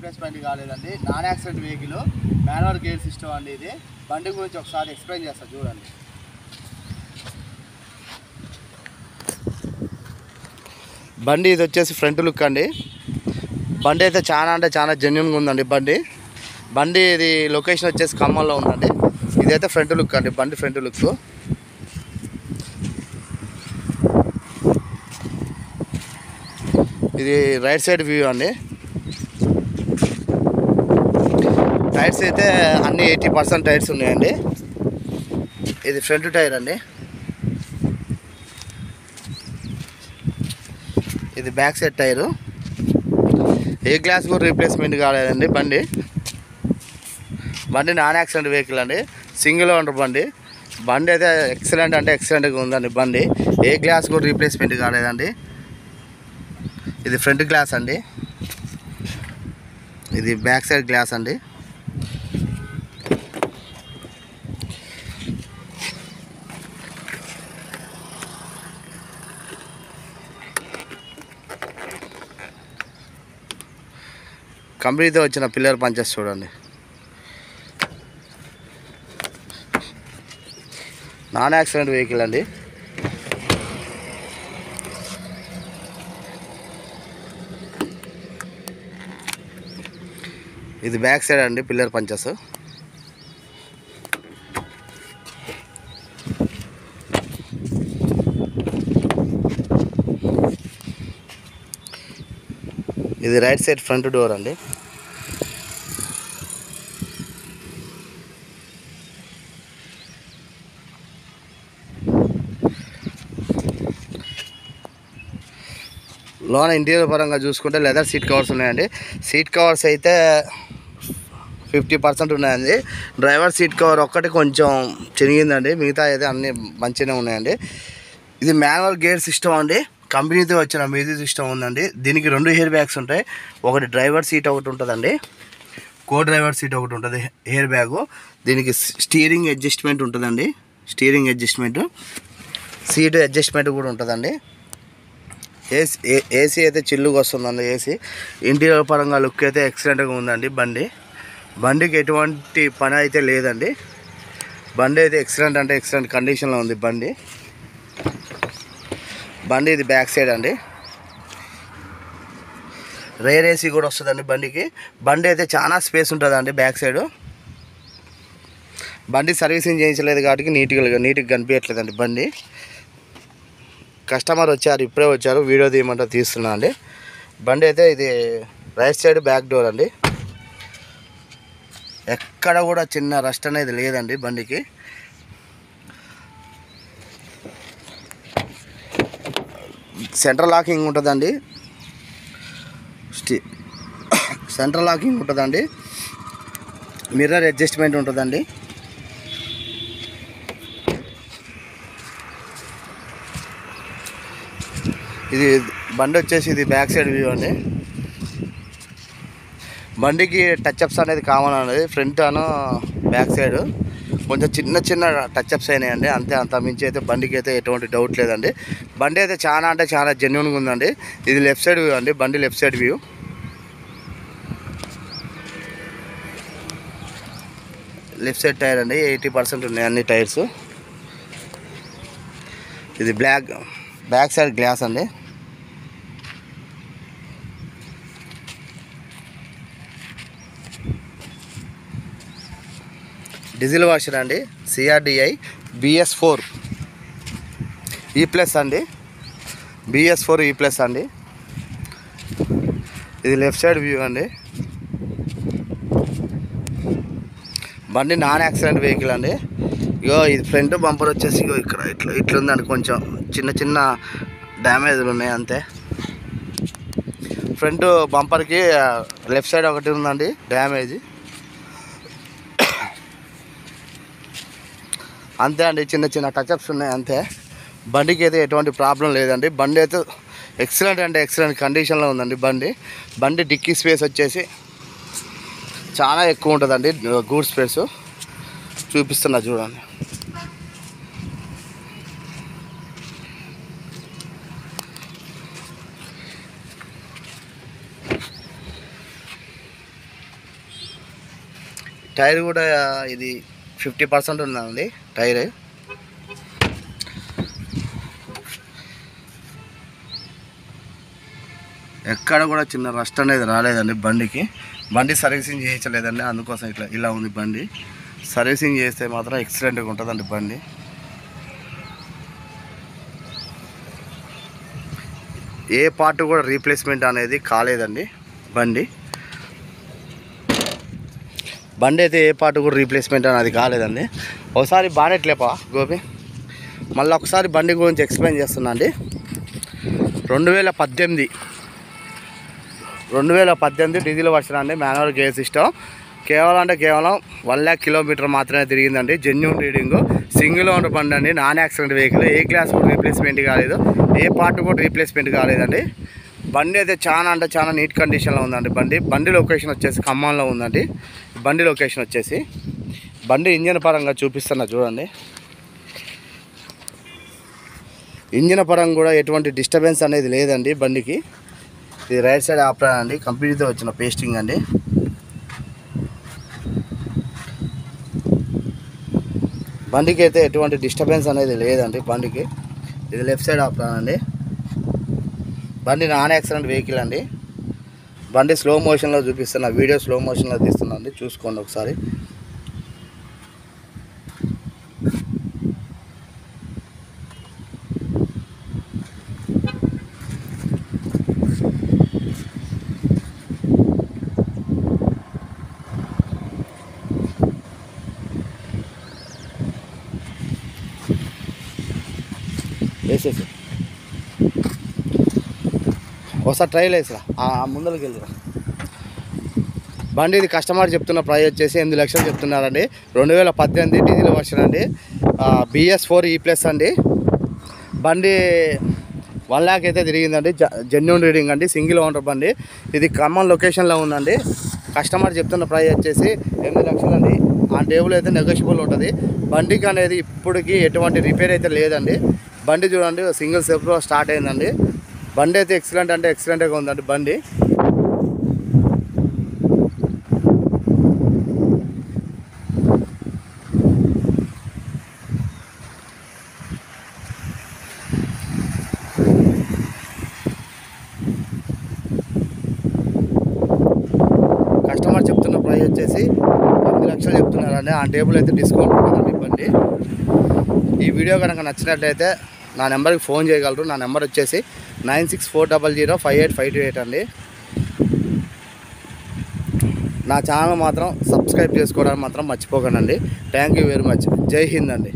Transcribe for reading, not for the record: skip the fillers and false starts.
Replacement కాలేదండి. Non accident vehicle, manual gear system అండి. ఇది బండి గురించి ఒకసారి ఎక్స్ప్లెయిన్ చేస్తా చూడండి. బండి ఇది వచ్చేసి ఫ్రంట్ లుక్ అండి. బండి అయితే చాలా అంటే చాలా జెన్యున్గా ఉందండి. బండి ఇది లొకేషన్ వచ్చేసి ఖమ్మంలో ఉందండి. ఇదైతే ఫ్రంట్ లుక్ అండి, బండి ఫ్రంట్ లుక్. ఇది రైట్ సైడ్ వ్యూ అండి. టైర్స్ అయితే అన్ని 80% టైర్స్ ఉన్నాయండి. ఇది ఫ్రంట్ టైర్ అండి. ఇది బ్యాక్ సైడ్ టైరు. ఏ గ్లాస్ కూడా రీప్లేస్మెంట్ కాలేదండి. బండి నాన్ యాక్సిడెంట్ వెహికల్ అండి, సింగిల్ ఓనర్ బండి. బండి అయితే ఎక్సలెంట్ అంటే ఎక్సలెంట్గా ఉందండి. బండి ఏ గ్లాస్ కూడా రీప్లేస్మెంట్ కాలేదండి. ఇది ఫ్రంట్ గ్లాస్ అండి, ఇది బ్యాక్ సైడ్ గ్లాస్ అండి. కంపెనీతో వచ్చిన పిల్లర్ పంచెస్ చూడండి. నాన్ యాక్సిడెంట్ వెహికల్ అండి. ఇది బ్యాక్ సైడ్ అండి పిల్లర్ పంచెస్. ఇది రైట్ సైడ్ ఫ్రంట్ డోర్ అండి. లోన ఇంటీరియర్ పరంగా చూసుకుంటే లెదర్ సీట్ కవర్స్ ఉన్నాయండి. సీట్ కవర్స్ అయితే 50% ఉన్నాయండి. డ్రైవర్ సీట్ కవర్ ఒక్కటి కొంచెం చిరిగిందండి, మిగతా అయితే అన్నీ మంచిగానే ఉన్నాయండి. ఇది మాన్యువల్ గేర్ సిస్టమ్ అండి. కంపెనీతో వచ్చిన మ్యూజిక్ సిస్టమ్ ఉందండి. దీనికి 2 ఎయిర్ బ్యాగ్స్ ఉంటాయి. ఒకటి డ్రైవర్ సీట్ ఒకటి ఉంటుందండి, కో డ్రైవర్ సీట్ ఒకటి ఉంటుంది ఎయిర్ బ్యాగు. దీనికి స్టీరింగ్ అడ్జస్ట్మెంట్ ఉంటుందండి, స్టీరింగ్ అడ్జస్ట్మెంట్, సీట్ అడ్జస్ట్మెంట్ కూడా ఉంటుందండి. ఏసీ అయితే చిల్లుగా వస్తుందండి. ఏసీ ఇంటీరియర్ పరంగా లుక్ అయితే ఎక్సలెంట్గా ఉందండి. బండికి ఎటువంటి పని అయితే లేదండి. బండి అయితే ఎక్సలెంట్ అంటే ఎక్సలెంట్ కండిషన్లో ఉంది బండి. ఇది బ్యాక్ సైడ్ అండి. రేర్ ఏసీ కూడా వస్తుందండి బండికి. బండి అయితే చాలా స్పేస్ ఉంటుందండి బ్యాక్ సైడ్. బండి సర్వీసింగ్ చేయించలేదు కాబట్టి నీట్గా కనిపించట్లేదండి బండి. కస్టమర్ వచ్చారు, ఇప్పుడే వచ్చారు, వీడియో తీయమంటే తీస్తున్నా అండి. బండి అయితే ఇది రైట్ సైడ్ బ్యాక్ డోర్ అండి. ఎక్కడ కూడా చిన్న రస్ట్ అనేది లేదండి బండికి. సెంట్రల్ లాకింగ్ ఉంటుందండి, మిర్రర్ అడ్జస్ట్మెంట్ ఉంటుందండి. ఇది బండి వచ్చేసి ఇది బ్యాక్ సైడ్ వ్యూ అండి. బండికి టచ్అప్స్ అనేది కామన్ అనేది, ఫ్రంట్ అను బ్యాక్ సైడ్ కొంచెం చిన్న టచ్అప్స్ అయినాయండి అంతే. అంత మించి అయితే బండికి అయితే ఎటువంటి డౌట్ లేదండి. బండి అయితే చాలా అంటే చాలా జెన్యున్గా ఉందండి. ఇది లెఫ్ట్ సైడ్ వ్యూ అండి, బండి left side view. Left side tyre అండి, 80% ఉన్నాయి అన్ని టైర్స్. ఇది బ్యాక్ సైడ్ గ్లాస్ అండి. డీజిల్ వాషర్ అండి, CRDI BS4 E+ అండి, BS4 E+ అండి. ఇది లెఫ్ట్ సైడ్ వ్యూ అండి. బండి నాన్ యాక్సిడెంట్ వెహికల్ అండి. ఇది ఫ్రంట్ బంపర్ వచ్చేసి ఇక్కడ ఇట్లుందండి, కొంచెం చిన్న డ్యామేజ్లు ఉన్నాయి అంతే. ఫ్రంట్ బంపర్కి లెఫ్ట్ సైడ్ ఒకటి ఉందండి డ్యామేజ్ అంతే అండి. చిన్న టచ్అప్స్ ఉన్నాయి అంతే. బండికి అయితే ఎటువంటి ప్రాబ్లం లేదండి. బండి అయితే ఎక్సలెంట్ అంటే ఎక్సలెంట్ కండిషన్లో ఉందండి బండి డిక్కీ స్పేస్ వచ్చేసి చాలా ఎక్కువ ఉంటుందండి. గూడ్ స్పేస్ చూపిస్తున్నా చూడండి. టైర్ కూడా ఇది 50% ఉందండి టైర్. ఎక్కడ కూడా చిన్న రస్ట్ అనేది రాలేదండి బండికి. బండి సర్వీసింగ్ చేయించలేదండి, అందుకోసం ఇలా ఉంది బండి. సర్వీసింగ్ చేస్తే మాత్రం ఎక్సలెంట్గా ఉంటుందండి బండి. ఏ పార్ట్ కూడా రీప్లేస్మెంట్ అనేది కాలేదండి బండి అయితే ఏ పార్ట్ కూడా రీప్లేస్మెంట్ అనేది కాలేదండి. ఒకసారి బానెట్ లేపా గోపి, మళ్ళీ ఒకసారి బండి గురించి ఎక్స్ప్లెయిన్ చేస్తున్నా అండి. 2018 డీజిల్ వర్షన్ అండి, మాన్యువల్ గేర్ సిస్టమ్. కేవలం 1 lakh కిలోమీటర్ మాత్రమే తిరిగిందండి. జెన్యూన్ రీడింగ్, సింగిల్ ఓనర్ బండి అండి, నాన్ యాక్సిడెంట్ వెహికల్. ఏ క్లాస్ కూడా రీప్లేస్మెంట్ కాలేదు, ఏ పార్ట్ కూడా రీప్లేస్మెంట్ కాలేదండి. బండి అయితే చాలా నీట్ కండిషన్లో ఉందండి బండి లొకేషన్ వచ్చేసి ఖమ్మంలో ఉందండి. బండి లొకేషన్ వచ్చేసి బండి ఇంజన్ పరంగా చూపిస్తున్నా చూడండి. ఇంజన్ పరంగా కూడా ఎటువంటి డిస్టర్బెన్స్ అనేది లేదండి బండికి. ఇది రైట్ సైడ్ ఆప్షన్ అండి, కంపెనీతో వచ్చిన పేస్టింగ్ అండి. బండికి అయితే ఎటువంటి డిస్టర్బెన్స్ అనేది లేదండి బండికి. ఇది లెఫ్ట్ సైడ్ ఆప్షన్ అండి. బండి నాన్ యాక్సిడెంట్ వెహికల్ అండి. బండి స్లో మోషన్లో చూపిస్తున్నా, వీడియో స్లో మోషన్లో తీస్తున్నా అండి, చూసుకోండి ఒకసారి. వేసేసి ఒకసారి ట్రైల్ వేసిరా, ముందరికి వెళ్ళిరా. బండి ఇది కస్టమర్ చెప్తున్న ప్రైస్ వచ్చేసి 8 లక్షలు చెప్తున్నారండి. 2018 డీజిల్ వర్షన్ అండి, BS4 E+ అండి. బండి 1 lakh అయితే తిరిగిందండి, జెన్యూన్ రీడింగ్ అండి, సింగిల్ ఓనర్ బండి. ఇది ఖమ్మం లొకేషన్లో ఉందండి. కస్టమర్ చెప్తున్న ప్రైస్ వచ్చేసి 8 లక్షలు అండి. ఆ టేబుల్ అయితే నెగోషియబుల్ ఉంటుంది. బండికి అనేది ఇప్పటికీ ఎటువంటి రిపేర్ అయితే లేదండి. బండి చూడండి, సింగిల్ సెల్ఫ్లో స్టార్ట్ అయిందండి. బండి అయితే ఎక్సలెంట్గా ఉందండి బండి. కస్టమర్ చెప్తున్న ప్రైస్ వచ్చేసి 8 లక్షలు చెప్తున్నారండి. ఆ టేబుల్ అయితే డిస్కౌంట్ ఉంటుందండి బండి. ఈ వీడియో కనుక నచ్చినట్లయితే నా నెంబర్కి ఫోన్ చేయగలరు. నా నెంబర్ వచ్చేసి 9640058528 అండి. నా ఛానల్ మాత్రం సబ్స్క్రైబ్ చేసుకోవడానికి మాత్రం మర్చిపోకండి. Thank you very much. జై హింద్ అండి.